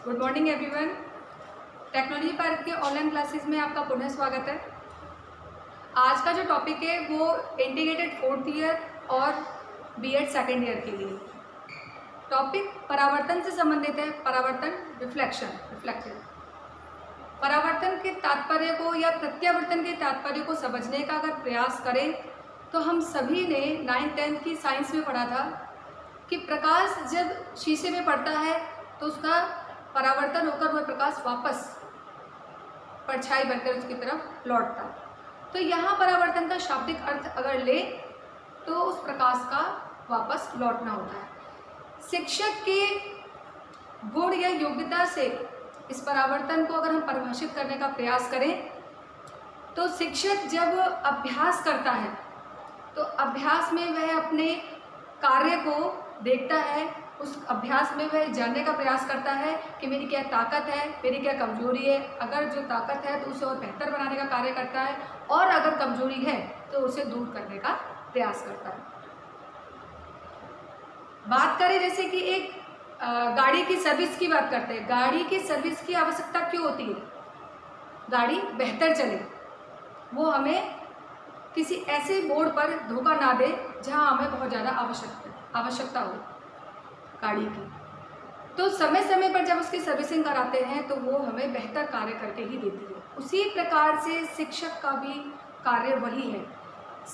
Good morning everyone. Technology park के online classes में आपका पुनः स्वागत है। आज का जो टॉपिक है वो इंटीग्रेटेड फोर्थ ईयर और बीएड सेकेंड ईयर के लिए टॉपिक परावर्तन से संबंधित है। परावर्तन रिफ्लेक्टिव परावर्तन के तात्पर्य को या प्रत्यावर्तन के तात्पर्य को समझने का अगर प्रयास करें तो हम सभी ने 9th-10th की साइंस में पढ़ा था कि प्रकाश जब शीशे में पड़ता है तो उसका परावर्तन होकर वह प्रकाश वापस परछाई बनकर उसकी तरफ लौटता। तो यहाँ परावर्तन का शाब्दिक अर्थ अगर ले तो उस प्रकाश का वापस लौटना होता है। शिक्षक के गुण या योग्यता से इस परावर्तन को अगर हम परिभाषित करने का प्रयास करें तो शिक्षक जब अभ्यास करता है तो अभ्यास में वह अपने कार्य को देखता है, उस अभ्यास में वह जानने का प्रयास करता है कि मेरी क्या ताकत है, मेरी क्या कमजोरी है। अगर जो ताकत है तो उसे और बेहतर बनाने का कार्य करता है और अगर कमजोरी है तो उसे दूर करने का प्रयास करता है। बात करें जैसे कि एक गाड़ी की सर्विस की बात करते हैं। गाड़ी की सर्विस की आवश्यकता क्यों होती है? गाड़ी बेहतर चले, वो हमें किसी ऐसे मोड़ पर धोखा ना दे जहां हमें बहुत ज़्यादा आवश्यकता हो गाड़ी की। तो समय समय पर जब उसकी सर्विसिंग कराते हैं तो वो हमें बेहतर कार्य करके ही देती है। उसी प्रकार से शिक्षक का भी कार्य वही है।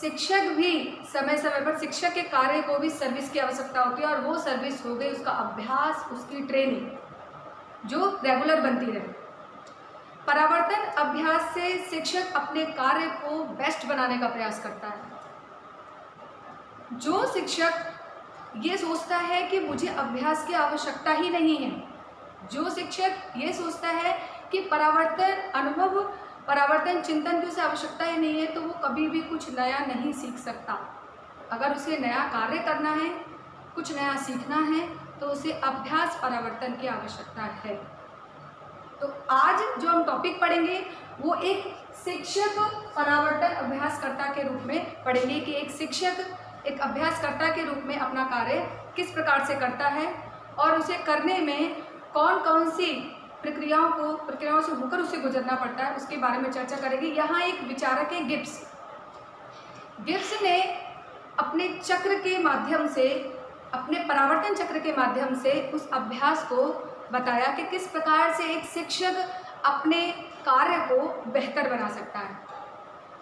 शिक्षक भी समय समय पर शिक्षक के कार्य को भी सर्विस की आवश्यकता होती है और वो सर्विस हो गई उसका अभ्यास, उसकी ट्रेनिंग जो रेगुलर बनती रहे। परावर्तन अभ्यास से शिक्षक अपने कार्य को बेस्ट बनाने का प्रयास करता है। जो शिक्षक ये सोचता है कि मुझे अभ्यास की आवश्यकता ही नहीं है, जो शिक्षक ये सोचता है कि परावर्तन चिंतन की उसे आवश्यकता ही नहीं है, तो वो कभी भी कुछ नया नहीं सीख सकता। अगर उसे नया कार्य करना है, कुछ नया सीखना है तो उसे अभ्यास परावर्तन की आवश्यकता है। तो आज जो हम टॉपिक पढ़ेंगे वो एक शिक्षक परावर्तन अभ्यासकर्ता के रूप में पढ़ेंगे कि एक शिक्षक एक अभ्यासकर्ता के रूप में अपना कार्य किस प्रकार से करता है और उसे करने में कौन कौन सी प्रक्रियाओं से होकर उसे गुजरना पड़ता है, उसके बारे में चर्चा करेंगे। यहाँ एक विचारक है गिब्स ने अपने चक्र के माध्यम से, अपने परावर्तन चक्र के माध्यम से उस अभ्यास को बताया कि किस प्रकार से एक शिक्षक अपने कार्य को बेहतर बना सकता है।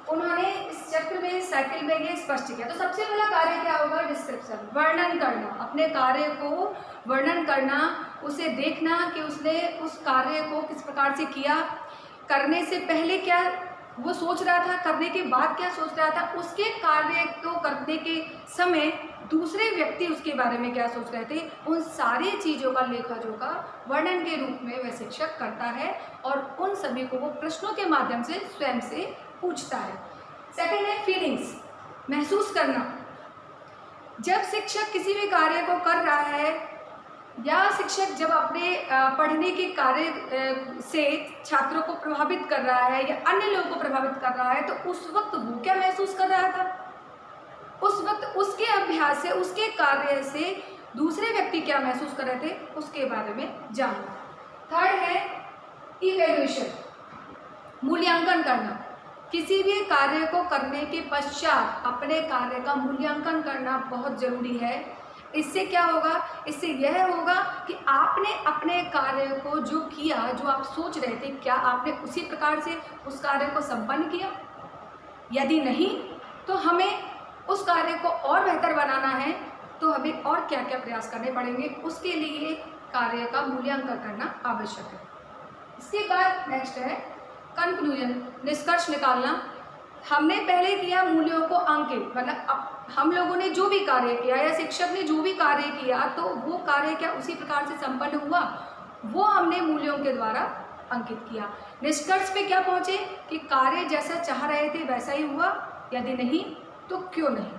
उन्होंने इस चक्र में साइकिल में ये स्पष्ट किया। तो सबसे पहला कार्य क्या होगा? डिस्क्रिप्शन, वर्णन करना, अपने कार्य को वर्णन करना, उसे देखना कि उसने उस कार्य को किस प्रकार से किया, करने से पहले क्या वो सोच रहा था, करने के बाद क्या सोच रहा था, उसके कार्य को करने के समय दूसरे व्यक्ति उसके बारे में क्या सोच रहे थे, उन सारी चीज़ों का लेखा जोखा वर्णन के रूप में वह शिक्षक करता है और उन सभी को वो प्रश्नों के माध्यम से स्वयं से पूछता है। सेकंड है फीलिंग्स, महसूस करना। जब शिक्षक किसी भी कार्य को कर रहा है या शिक्षक जब अपने पढ़ने के कार्य से छात्रों को प्रभावित कर रहा है या अन्य लोगों को प्रभावित कर रहा है तो उस वक्त वो क्या महसूस कर रहा था, उस वक्त उसके अभ्यास से, उसके कार्य से दूसरे व्यक्ति क्या महसूस कर रहे थे, उसके बारे में जानना। थर्ड है इवैल्यूएशन, मूल्यांकन करना। किसी भी कार्य को करने के पश्चात अपने कार्य का मूल्यांकन करना बहुत ज़रूरी है। इससे क्या होगा? इससे यह होगा कि आपने अपने कार्य को जो किया, जो आप सोच रहे थे, क्या आपने उसी प्रकार से उस कार्य को संपन्न किया? यदि नहीं तो हमें उस कार्य को और बेहतर बनाना है तो हमें और क्या क्या प्रयास करने पड़ेंगे, उसके लिए कार्य का मूल्यांकन करना आवश्यक है। इसके बाद नेक्स्ट है कंक्लूजन, निष्कर्ष निकालना। हमने पहले किया मूल्यों को अंकित, मतलब अब हम लोगों ने जो भी कार्य किया या शिक्षक ने जो भी कार्य किया तो वो कार्य क्या उसी प्रकार से संपन्न हुआ, वो हमने मूल्यों के द्वारा अंकित किया। निष्कर्ष पे क्या पहुँचे कि कार्य जैसा चाह रहे थे वैसा ही हुआ, यदि नहीं तो क्यों नहीं,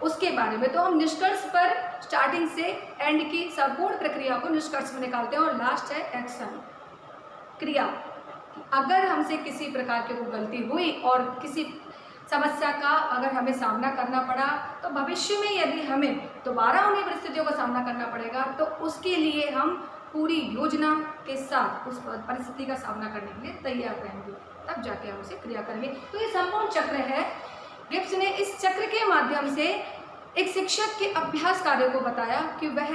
उसके बारे में। तो हम निष्कर्ष पर स्टार्टिंग से एंड की संपूर्ण प्रक्रिया को निष्कर्ष में निकालते हैं। और लास्ट है एक्शन, क्रिया। अगर हमसे किसी प्रकार की कोई गलती हुई और किसी समस्या का अगर हमें सामना करना पड़ा, तो भविष्य में यदि हमें दोबारा उन्हीं परिस्थितियों का सामना करना पड़ेगा तो उसके लिए हम पूरी योजना के साथ उस परिस्थिति का सामना करने के लिए तैयार रहेंगे, तब जाके हम उसे क्रिया करेंगे। तो ये संपूर्ण चक्र है। गिब्स ने इस चक्र के माध्यम से एक शिक्षक के अभ्यास कार्य को बताया कि वह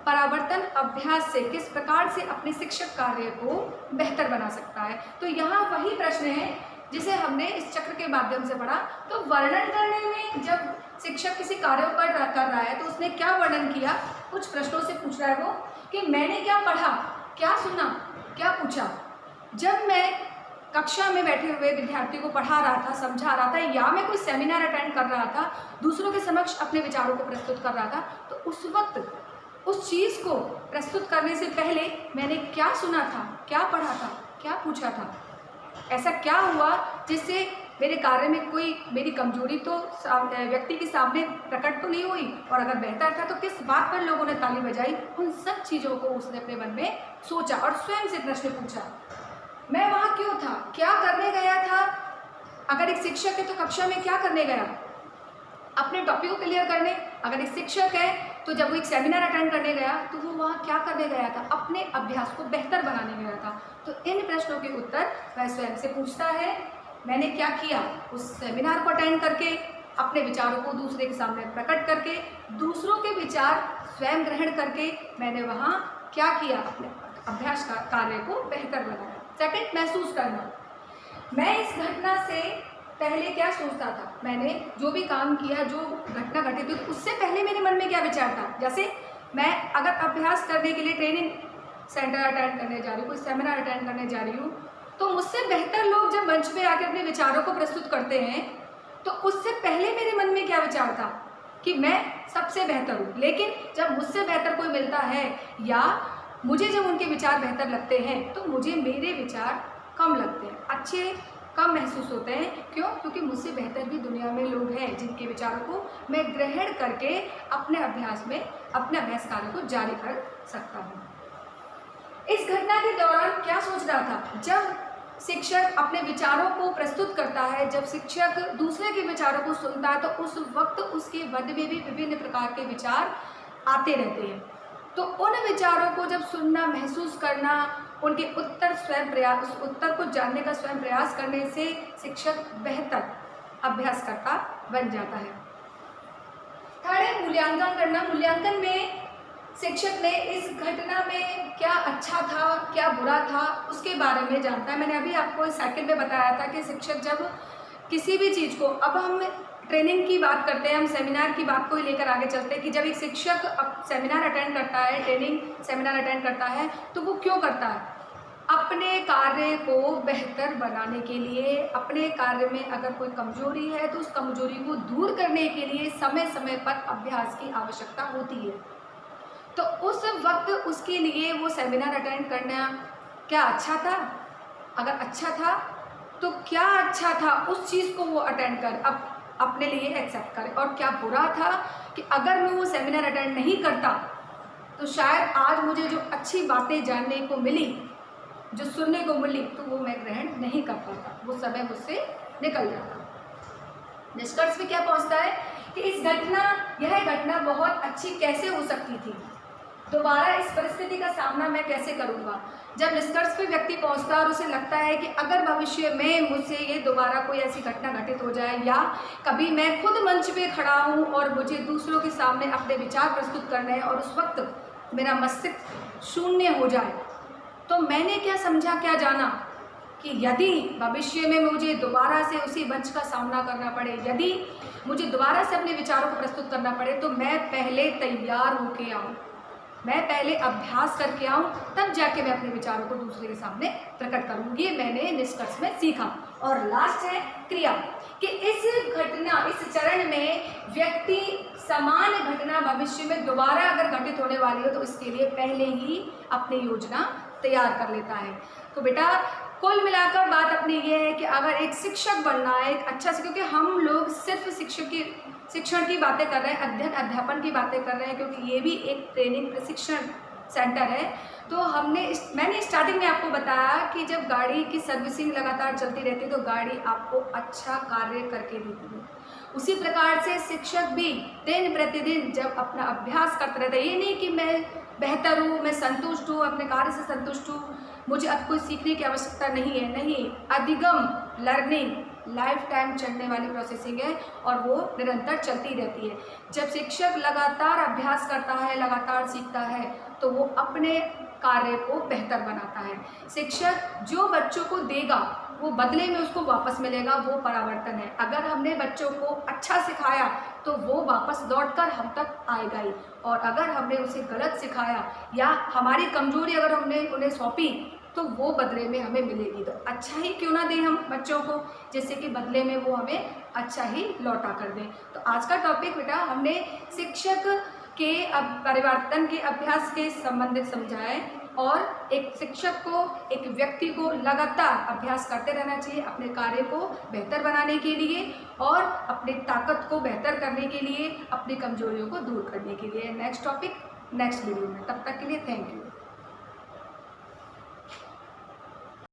परावर्तन अभ्यास से किस प्रकार से अपने शिक्षक कार्य को बेहतर बना सकता है। तो यहाँ वही प्रश्न है जिसे हमने इस चक्र के माध्यम से पढ़ा। तो वर्णन करने में जब शिक्षक किसी कार्य को कर रहा है तो उसने क्या वर्णन किया, कुछ प्रश्नों से पूछ रहा है वो कि मैंने क्या पढ़ा, क्या सुना, क्या पूछा। जब मैं कक्षा में बैठे हुए विद्यार्थी को पढ़ा रहा था, समझा रहा था, या मैं कोई सेमिनार अटेंड कर रहा था, दूसरों के समक्ष अपने विचारों को प्रस्तुत कर रहा था, तो उस वक्त उस चीज़ को प्रस्तुत करने से पहले मैंने क्या सुना था, क्या पढ़ा था, क्या पूछा था, ऐसा क्या हुआ जिससे मेरे कार्य में कोई मेरी कमजोरी तो व्यक्ति के सामने प्रकट तो नहीं हुई, और अगर बेहतर था तो किस बात पर लोगों ने ताली बजाई। उन सब चीज़ों को उसने अपने मन में सोचा और स्वयं से प्रश्न पूछा, मैं वहाँ क्यों था, क्या करने गया था। अगर एक शिक्षक है तो कक्षा में क्या करने गया, अपने टॉपिक को क्लियर करने। अगर एक शिक्षक है तो जब वो एक सेमिनार अटेंड करने गया तो वो वहाँ क्या करने गया था, अपने अभ्यास को बेहतर बनाने गया था। तो इन प्रश्नों के उत्तर वह स्वयं से पूछता है। मैंने क्या किया, उस सेमिनार को अटेंड करके अपने विचारों को दूसरे के सामने प्रकट करके, दूसरों के विचार स्वयं ग्रहण करके मैंने वहाँ क्या किया, अपने अभ्यास कार्य को बेहतर बनाया। सेकंड, महसूस करना। मैं इस घटना से पहले क्या सोचता था, मैंने जो भी काम किया, जो घटना घटित हुई, उससे पहले मेरे मन में क्या विचार था। जैसे मैं अगर अभ्यास करने के लिए ट्रेनिंग सेंटर अटेंड करने जा रही हूँ, कोई सेमिनार अटेंड करने जा रही हूँ, तो मुझसे बेहतर लोग जब मंच पे आके अपने विचारों को प्रस्तुत करते हैं तो उससे पहले मेरे मन में क्या विचार था कि मैं सबसे बेहतर हूँ। लेकिन जब मुझसे बेहतर कोई मिलता है या मुझे जब उनके विचार बेहतर लगते हैं तो मुझे मेरे विचार कम लगते हैं, अच्छे कम महसूस होते हैं। क्यों? क्योंकि मुझसे बेहतर भी दुनिया में लोग हैं जिनके विचारों को मैं ग्रहण करके अपने अभ्यास में अपने अभ्यास कार्य को जारी कर सकता हूँ। इस घटना के दौरान क्या सोच रहा था, जब शिक्षक अपने विचारों को प्रस्तुत करता है, जब शिक्षक दूसरे के विचारों को सुनता है, तो उस वक्त उसके मन में भी विभिन्न प्रकार के विचार आते रहते हैं। तो उन विचारों को जब सुनना, महसूस करना, उनके उत्तर स्वयं प्रयास, उस उत्तर को जानने का स्वयं प्रयास करने से शिक्षक बेहतर अभ्यासकर्ता बन जाता है। थर्ड है मूल्यांकन करना। मूल्यांकन में शिक्षक ने इस घटना में क्या अच्छा था, क्या बुरा था, उसके बारे में जानता है। मैंने अभी आपको इस साइकिल में बताया था कि शिक्षक जब किसी भी चीज़ को, अब हम ट्रेनिंग की बात करते हैं, हम सेमिनार की बात को ही लेकर आगे चलते हैं कि जब एक शिक्षक अब सेमिनार अटेंड करता है, ट्रेनिंग सेमिनार अटेंड करता है, तो वो क्यों करता है, अपने कार्य को बेहतर बनाने के लिए। अपने कार्य में अगर कोई कमजोरी है तो उस कमजोरी को दूर करने के लिए समय समय पर अभ्यास की आवश्यकता होती है। तो उस वक्त उसके लिए वो सेमिनार अटेंड करना क्या अच्छा था, अगर अच्छा था तो क्या अच्छा था उस चीज़ को वो अटेंड कर अब अपने लिए एक्सेप्ट करे, और क्या बुरा था कि अगर मैं वो सेमिनार अटेंड नहीं करता तो शायद आज मुझे जो अच्छी बातें जानने को मिली, जो सुनने को मिली, तो वो मैं ग्रहण नहीं कर पाता, वो समय मुझसे निकल जाता। निष्कर्ष पे क्या पहुंचता है कि यह घटना बहुत अच्छी कैसे हो सकती थी, दोबारा इस परिस्थिति का सामना मैं कैसे करूँगा। जब निष्कर्ष पे व्यक्ति पहुंचता है और उसे लगता है कि अगर भविष्य में मुझसे ये दोबारा कोई ऐसी घटना घटित हो जाए, या कभी मैं खुद मंच पे खड़ा हूँ और मुझे दूसरों के सामने अपने विचार प्रस्तुत करने हैं और उस वक्त मेरा मस्तिष्क शून्य हो जाए, तो मैंने क्या समझा, क्या जाना कि यदि भविष्य में मुझे दोबारा से उसी मंच का सामना करना पड़े, यदि मुझे दोबारा से अपने विचारों को प्रस्तुत करना पड़े, तो मैं पहले तैयार होके आऊँ, मैं पहले अभ्यास करके आऊँ, तब जाके मैं अपने विचारों को दूसरे के सामने प्रकट करूँगी। मैंने निष्कर्ष में सीखा। और लास्ट है क्रिया, कि इस घटना, इस चरण में व्यक्ति समान घटना भविष्य में दोबारा अगर घटित होने वाली हो तो इसके लिए पहले ही अपनी योजना तैयार कर लेता है। तो बेटा कुल मिलाकर बात अपनी ये है कि अगर एक शिक्षक बनना है, एक अच्छा से, क्योंकि हम लोग सिर्फ शिक्षण की बातें कर रहे हैं, अध्ययन अध्यापन की बातें कर रहे हैं, क्योंकि ये भी एक ट्रेनिंग प्रशिक्षण सेंटर है। तो मैंने स्टार्टिंग में आपको बताया कि जब गाड़ी की सर्विसिंग लगातार चलती रहती है तो गाड़ी आपको अच्छा कार्य करके देती है। उसी प्रकार से शिक्षक भी दिन प्रतिदिन जब अपना अभ्यास करते रहते हैं, ये नहीं कि मैं बेहतर हूँ, मैं संतुष्ट हूँ, अपने कार्य से संतुष्ट हूँ, मुझे अब कोई सीखने की आवश्यकता नहीं है। नहीं, अधिगम लर्निंग लाइफ टाइम चलने वाली प्रोसेसिंग है और वो निरंतर चलती रहती है। जब शिक्षक लगातार अभ्यास करता है, लगातार सीखता है, तो वो अपने कार्य को बेहतर बनाता है। शिक्षक जो बच्चों को देगा वो बदले में उसको वापस मिलेगा, वो परावर्तन है। अगर हमने बच्चों को अच्छा सिखाया तो वो वापस लौटकर हम तक आएगा ही, और अगर हमने उसे गलत सिखाया या हमारी कमजोरी अगर हमने उन्हें सौंपी तो वो बदले में हमें मिलेगी। तो अच्छा ही क्यों ना दें हम बच्चों को, जिससे कि बदले में वो हमें अच्छा ही लौटा कर दें। तो आज का टॉपिक बेटा हमने शिक्षक के परिवर्तन के अभ्यास के संबंधित समझा है, और एक शिक्षक को, एक व्यक्ति को लगातार अभ्यास करते रहना चाहिए अपने कार्य को बेहतर बनाने के लिए और अपनी ताकत को बेहतर करने के लिए, अपनी कमजोरियों को दूर करने के लिए। नेक्स्ट टॉपिक नेक्स्ट वीडियो में, तब तक के लिए थैंक यू।